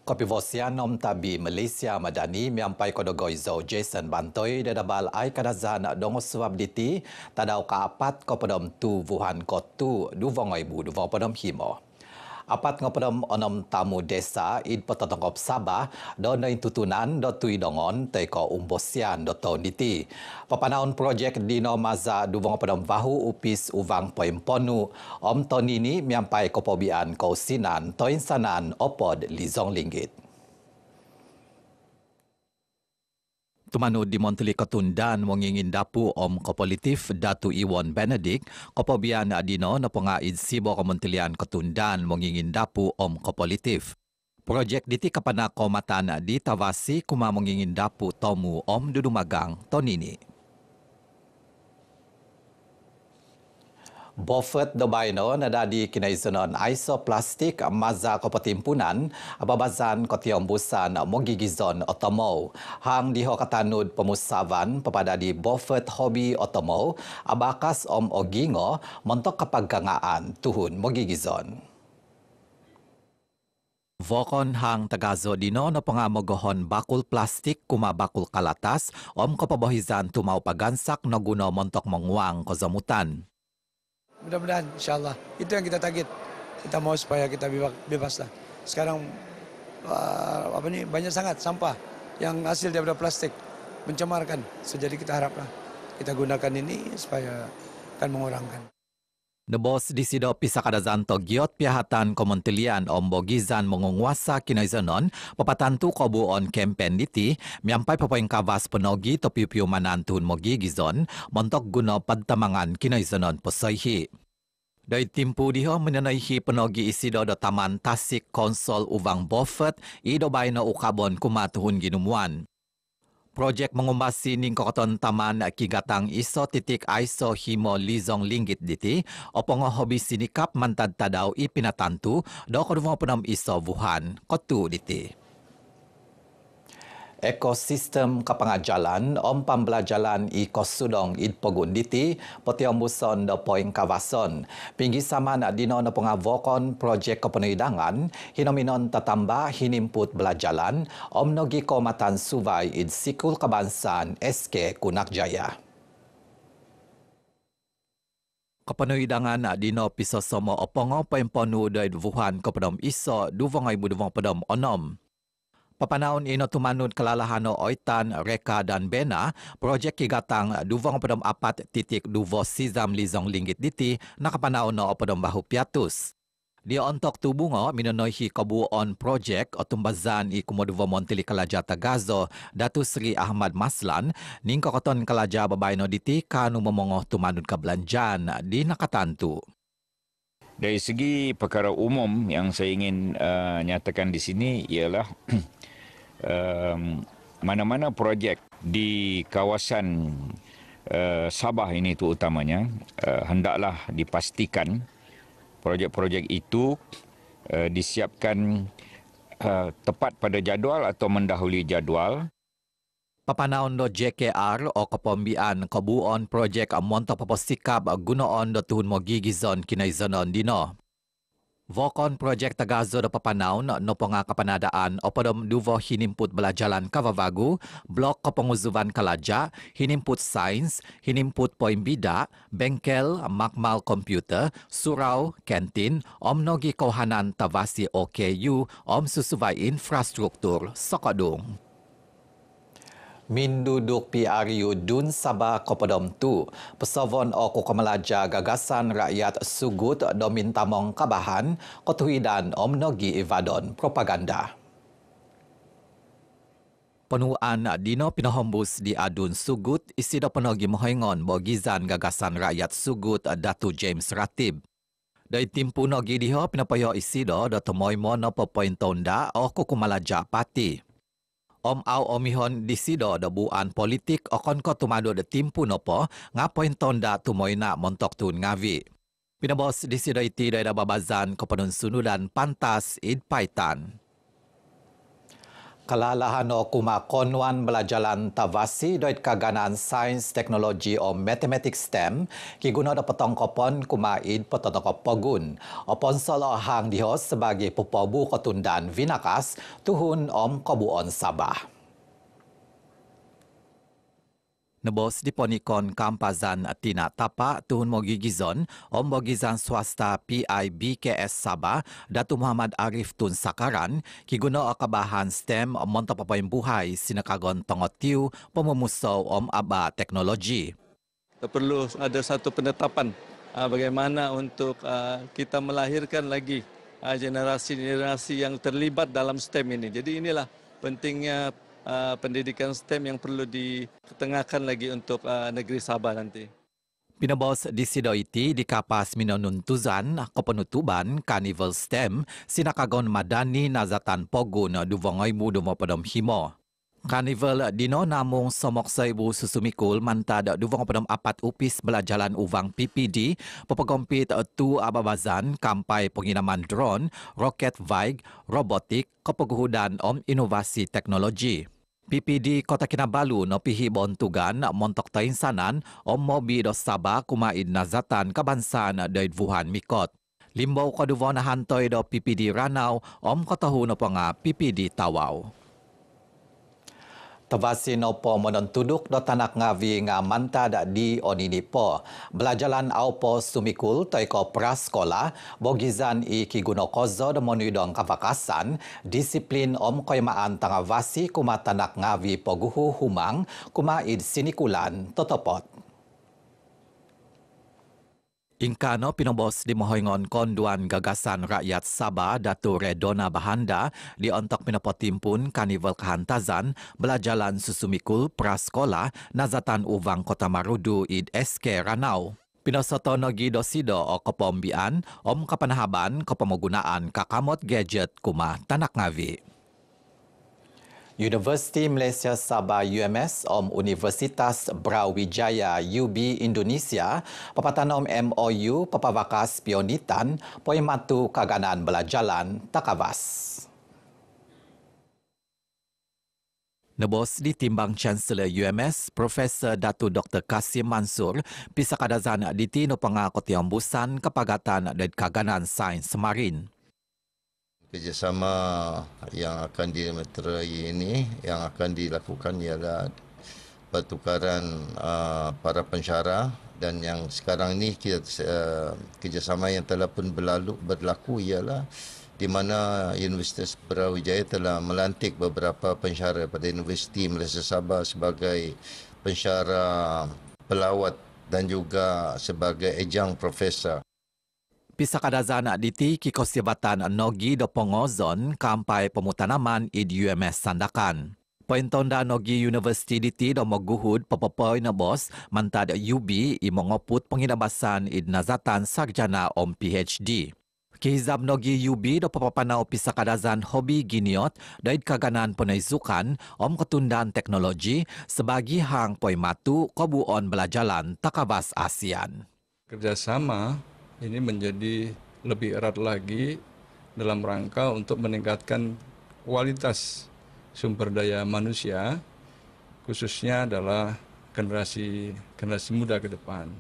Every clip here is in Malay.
Kopi vosian nom tabi Malaysia Madani miampai kodogoi zo Jason Bantoi dadabal ai kadazan dongo suab diti tadau kaapat ko pedom tu Wuhan ko tu du vongoi bu du vong pedom himo. Apat ngopedom onom tamu desa id pototongkop Sabah do nein tutunan do tui dongon teko umbosian do tahun diti. Papanaon projek dino maza du vong pedom vahu upis uvang poimponu om tonini miampai kopobian kausinan toinsanan opod lizong linggit. Tumanu di Monteli Ketundan mengingin dapu om kopolitif Datu Iwan Benedict, kopobian adino na pengaid sibo Kementerian Ketundan mengingin dapu om kopolitif. Projek diti kapana komatan di Tawasi kuma mengingin dapu tomu om dudumagang tonini. Bofet dobaino nada di kinaisanon isoplastik maza kopetimpunan ababazan kotiombusan mogigizon otomo hang diho katanud pemusavan pepada di Bofet hobi otomo abakas om ogingo montok kapaggangaan tuhun mogigizon. Vokon hang tagazo dino na pangamogohon bakul plastik kuma bakul kalatas om kopabohizan tumau pagansak no guno montok menguang kozamutan. Mudah-mudahan insyaAllah. Itu yang kita target. Kita mau supaya kita bebas lah. Sekarang banyak sangat sampah yang hasil daripada plastik mencemarkan. Jadi kita haraplah kita gunakan ini supaya akan mengurangkan. Nebos di sido pisa kadazanto giot pihatan Kementerian Ombogizan mengunguasa kinaizanon papatantu kobuon kempen diti miampai papoing kawas penogi topi piumanantun mogi gizon montok guna pantamangan kinaizanon posaihi. Dari timpu diho menenaihi penogi isido do taman Tasik Konsol Uvang Bofet ido baino ukabon kumatuhun ginumuan. Projek mengumbasi ning kokoton taman kigatang iso titik iso himo lizong linggit diti opongo hobi sinikap mantad tadau ipinatantu do kodumong penom iso Wuhan kotu diti. Ekosistem kapangajalan om pembelajaran i kosudong id pogun diti potiombuson do poing kawason pinggi sama na dino na pengavokon projek kepenuidangan hinominon tatamba hinimput belajalan om nogi komatan suvai id sikul kebangsaan SK Kunak Jaya. Kepenuidangan dino piso somo opongo pemponu doid Wuhan kopedom iso duvongai buduvong pedom onom. Papanaon ino tumanun kelalahano oitan, reka dan bena, projek kigatang duvong pedom apat titik duvo sizam lizong linggit diti nakapanaon no pedom bahu piatus. Dia ontok tubungo minonohi kabuon projek otumbazan i kumoduvo Monteli Kalaja Tagazo Datu Sri Ahmad Maslan ning kokoton Kalaja babaino diti kanu memongoh tumanun kebelanjan di nakatantu. Dari segi perkara umum yang saya ingin nyatakan di sini ialah mana-mana projek di kawasan Sabah ini terutamanya hendaklah dipastikan projek-projek itu disiapkan tepat pada jadual atau mendahului jadual. Papanaon do JKR o kepombian kebuon projek montok paposikap gunoon do tuhun mogigizon kinaizanon dino. Vokon projek Tagazo do papanaon no ponga kapanadaan o padom duvo hinimput belajalan kavavagu, blok kepenguzuvan Kalaja, hinimput sains, hinimput poin bida, bengkel, makmal komputer, surau, kantin, om nogi kauhanan Tawasi OKU, om susuvai infrastruktur Sokadung. Minduduk PRU Dun Sabah Kopedom tu, pesavon o kukamalaja gagasan rakyat Sugut do mintamong kabahan, kotuidan om nogi evadon propaganda. Penuan dino pinahombus di Adun Sugut isi do penogi mohengon bogizan gagasan rakyat Sugut Datu James Ratib. Dari timpu nogi diho pinapayo isi do temoy mo no popoin tonda o kukamalaja pati. Om au omihon disido do buan politik okon ko tumado de timpu nopo ngapoin tonda tumoina montok tun ngavi. Pinabos disido iti da babazan ko penun sunudan pantas id paitan. Kalalahan o kumakonwan belajaran tavasi doit kaganan sains teknologi o mathematics STEM kiguna da petongkopon kumaid petotokop pogun. Opon solo hang dihos sebagai pupobu kotundan vinakas tuhun om kobuon Sabah. Nebos di ponikon kampazan tina tapak tuhun mogigizon om bogizan swasta PIBKS Sabah Datu Muhammad Arif Tun Sakaran kiguna akabahan STEM monto papain buhay sinakagon tongotiu pememusau om aba teknologi. Perlu ada satu penetapan bagaimana untuk kita melahirkan lagi generasi-generasi yang terlibat dalam STEM ini. Jadi inilah pentingnya pendidikan STEM yang perlu ditengahkan lagi untuk negeri Sabah nanti. Pinabos di sido iti di kapas minonuntuzan kepenutuban Carnival STEM sinakagon madani nazatan pogun duvongoimu dumo pedom himo. Carnival dino namung somok seibu susumikul mantad duvong pedom apat upis belajalan uvang PPD pepegompit tu ababazan kampai penginaman drone, roket vaig, robotik, kepeguhudan om inovasi teknologi. PPD Kota Kinabalu no pihi bontugan montok tainsanan om mobi do Sabah kumaid nazatan kabansan doid Wuhan mikot. Limbau kaduvon hantoy do PPD Ranau om kotahu no ponga PPD Tawau. Tavasi no po monontuduk do tanak ngavi nga mantad di onini po. Belajalan au po sumikul toiko praskola bogizan i kiguno kozo do monidong kavakasan disiplin om koymaan tangavasi kuma tanak ngavi poguhu humang kuma id sinikulan totopot. Ingkano pinobos di Mohoingon Konduan Gagasan Rakyat Sabah Datu Redona Bahanda di ontok pinapotimpun Carnival Kehantazan belajalan susumikul praskola nazatan uvang Kota Marudu id SK Ranau. Pinosoto nogi dosido o kepombian om kapanahaban kepemogunaan kakamot gadget kuma tanak ngavi. Universiti Malaysia Sabah UMS om Universitas Brawijaya UB Indonesia papatanom MOU papavakas pionitan poimatu kaganan belajalan takavas. Nebos ditimbang Chancellor UMS Profesor Datu Dr. Kasim Mansur pisakadazan ditino pengakotiambusan kepagatan dan kaganan sains Semarin. Kerjasama yang akan dimeterai ini yang akan dilakukan ialah pertukaran para pensyarah dan yang sekarang ini kerjasama yang telah pun berlaku ialah di mana Universitas Brawijaya telah melantik beberapa pensyarah pada Universiti Malaysia Sabah sebagai pensyarah pelawat dan juga sebagai ejang profesor. Pisakadazan diti kikosibatan nogi do pongozon kampai pemutanaman id UMS Sandakan. Pointonda nogi Universiti diti do moguhud pepopoy na bos mantad UB imongoput penginabasan id nazatan sarjana om PhD. Kihizab nogi UB do papapanaw pisakadazan hobi giniot daid kaganan penaizukan om ketundan teknologi sebagi hang poy matu kobuon belajalan takabas ASEAN. Kerjasama ini menjadi lebih erat lagi dalam rangka untuk meningkatkan kualitas sumber daya manusia, khususnya adalah generasi muda ke depan.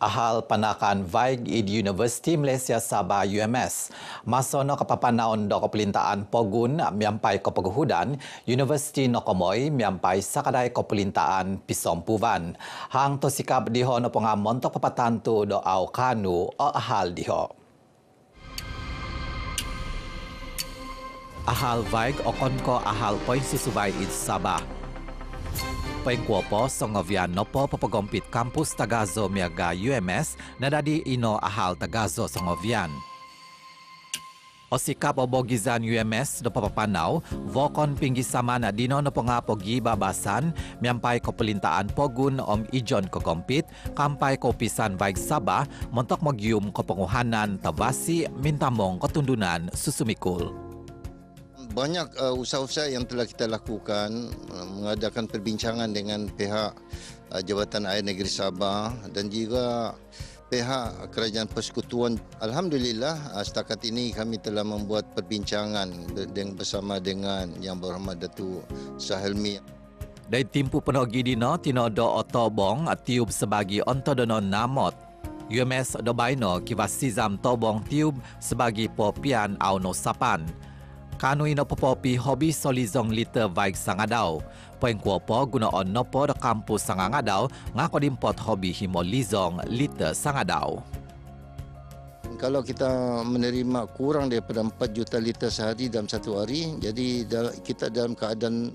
Ahal panakan vaig id Universiti Malaysia Sabah UMS. Masono kapapanaon do kepelintaan pogun miampai kepeguhudan Universiti Nokomoy miampai sakadai kepelintaan Pisompuvan. Hang to sikap diho no pengamon to papatantu do au kanu o ahal diho. Ahal vaig okonko ahal poin susubay id Sabah. Pengkuopo songovian nopo papagompit kampus Tagazo miaga UMS nadadi ino ahal Tagazo songovian. Osikap obogizan UMS do papapanaw vokon pinggisama na dino no pengapogi babasan miampai kepelintaan pogun om ijon kogompit kampai kopisan baik Sabah montok mogium kepenguhanan tabasi mintamong ketundunan susumikul. Banyak usaha-usaha yang telah kita lakukan mengadakan perbincangan dengan pihak Jabatan Air Negeri Sabah dan juga pihak Kerajaan Persekutuan, alhamdulillah setakat ini kami telah membuat perbincangan bersama dengan Yang Berhormat Datuk Sahelmi. Dari timpu penogi dino tinodo otobong tiub sebagi ontodono namot. UMS Dobaino kivas sizam tobong tiub sebagi popian au no sapan. Kanu ino popopi hobi solizong liter vaik sangadau. Poin kuopo guna on nopo de kampus sangangadau ngako dimpot hobi himo lizong liter sangadau. Kalau kita menerima kurang daripada 4 juta liter sehari dalam satu hari, jadi kita dalam keadaan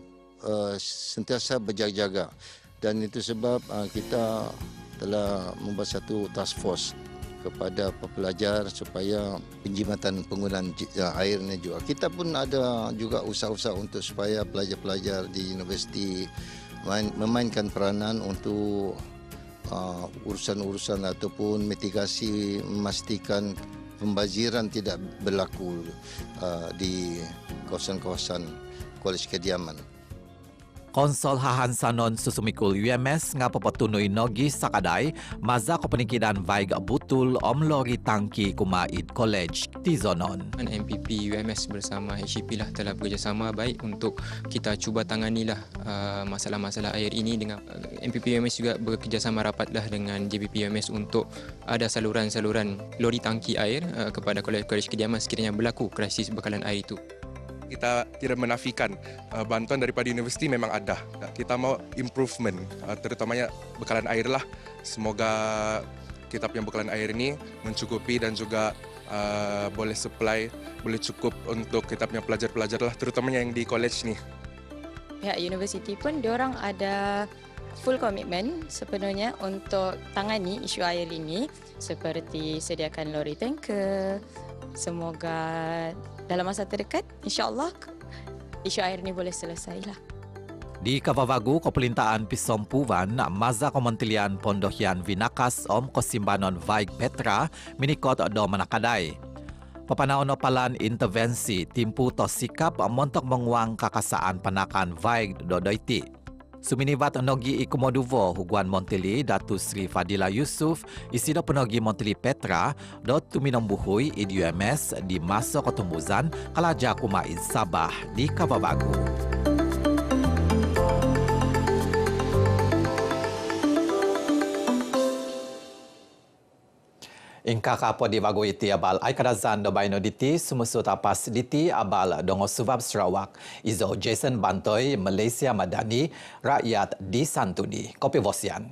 sentiasa berjaga-jaga. Dan itu sebab kita telah membuat satu task force kepada pelajar supaya penjimatan penggunaan air ini juga. Kita pun ada juga usaha-usaha untuk supaya pelajar-pelajar di universiti memainkan peranan untuk urusan-urusan ataupun mitigasi memastikan pembaziran tidak berlaku di kawasan-kawasan Kolej Kediaman. Konsol Hahan Sanon susumikul UMS ngapa petunui nogi sakadai maza kepenikidan vaig butul omlori tangki kumaid college tizonon. MPP UMS bersama HCP lah telah bekerjasama baik untuk kita cuba tanganilah masalah-masalah air ini dengan MPP UMS juga bekerjasama rapatlah dengan JPP UMS untuk ada saluran-saluran lori tangki air kepada kolej kediaman sekiranya berlaku krisis bekalan air itu. Kita tidak menafikan bantuan daripada universiti memang ada. Kita mau improvement, terutamanya bekalan air lah. Semoga kita punya bekalan air ini mencukupi dan juga boleh supply, boleh cukup untuk kita punya pelajar-pelajar lah, terutamanya yang di college ni. Pihak universiti pun diorang ada full komitmen sepenuhnya untuk tangani isu air ini seperti sediakan lori tanker. Semoga dalam masa terdekat, insya-Allah isu air ini boleh selesailah. Di Kavavagu, Kepelintaan Pisompuvan, Maza Kementerian Pondohian Vinakas Om Kosimbanon Vaik Petra, minikot do manakadai. Papanaon palan intervensi timpu to sikap montok menguang kakasaan panakan Vaik do doiti. Suminivat nogi ikumoduvo Huguan Montili Datu Sri Fadila Yusuf isido penogi Montili Petra dot tuminombuhui id UMS di masa ketumbuzan kalaja kumaid Sabah di Kavavagu. Ingka kapo di bago iti abal ay kadazan do baino diti sumusut apas diti abal dongo subab Sarawak izo Jason Bantoy Malaysia Madani rakyat di Santuni. Kopi Vosian.